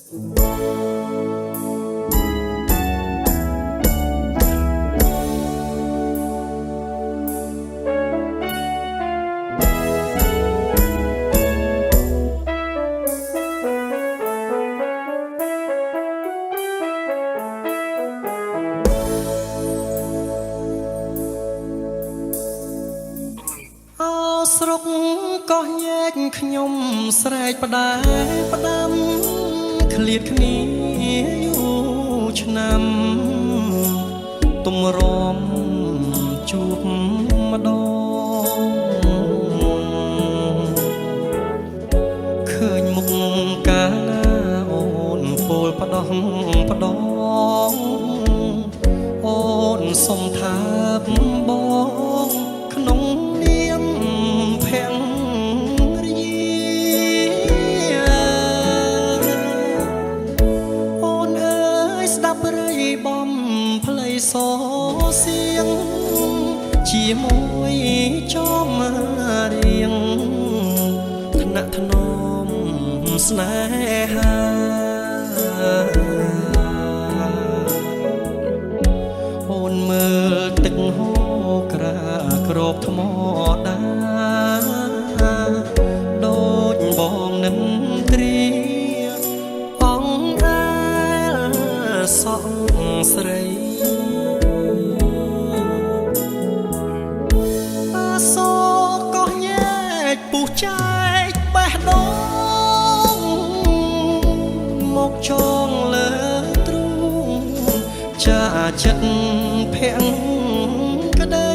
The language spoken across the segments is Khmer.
ស្រុកកោះញែកខ្ញុំស្រែកផ្ដែផ្ដាំឃ្លាតគ្នាយូរឆ្នាំទុំរំជួបម្ដងឃើញមុខកាលណាអូនពោលផ្ដោះផ្ដងអូនសុំថាបងក្នុងបំផ្លៃសសៀងជាមួយចំរៀងថ្នាក់ថ្នមស្នេហាអូនមើលទឹកហូរក្រាក្របថ្មដាដូចបងនឹងត្រៀអង្គសក់ស្រីសកោះញែកពុះចែកបេះដូងមកចងលើទ្រូងចាចិត្តភាំងក្ដី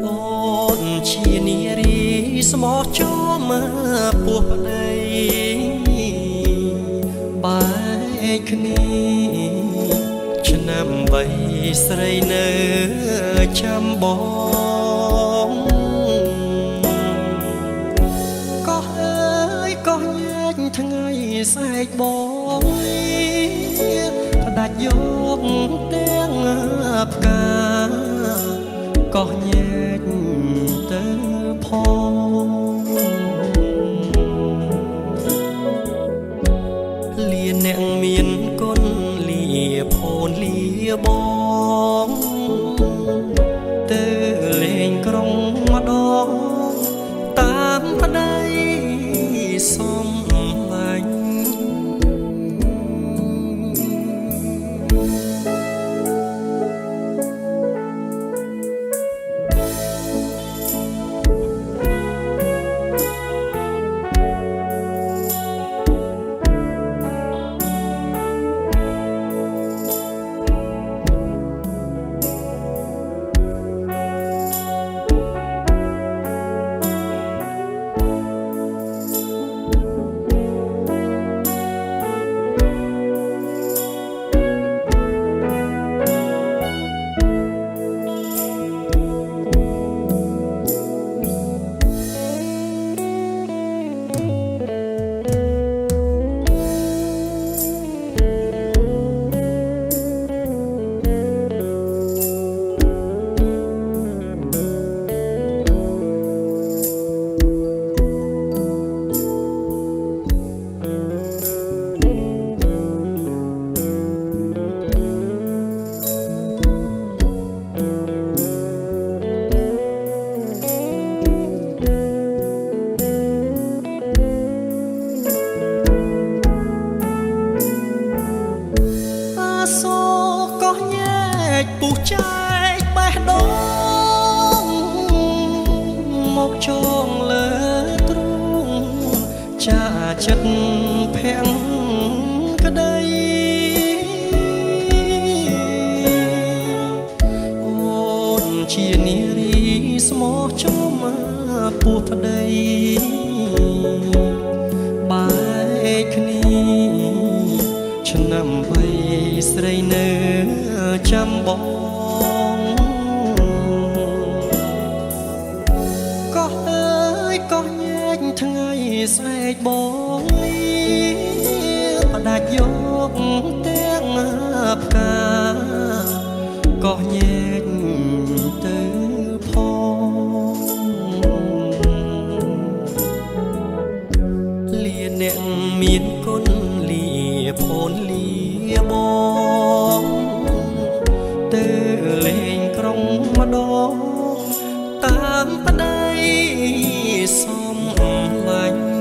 អូនជានារីស្មោះចំពោះប្ដីបែកគ្នាឆ្នាំបីស្រីនៅចាំបងកោះអើយកោះញែកថ្ងៃស្អែកបងផ្ដាច់យកទាំងផ្កាកោះញែកទៅផងអ្នកមានគុណលាភូនលាបងទៅលេងក្រុងម្ដងតាមប្ដីសំឡាញ់ពុះចែកបេះដូងមកចងលើទ្រូងចាចិត្តភាំងក្ដីអូនជានារីស្មោះចំពោះប្ដីបែកគ្នាឆ្នាំបីស្រីនៅចាំបងកោះអើយកោះញែកថ្ងៃស្អែកបងផ្ដាច់យកទាំងផ្កាកោះញែកទៅផង តាមប្តីសំឡាញ់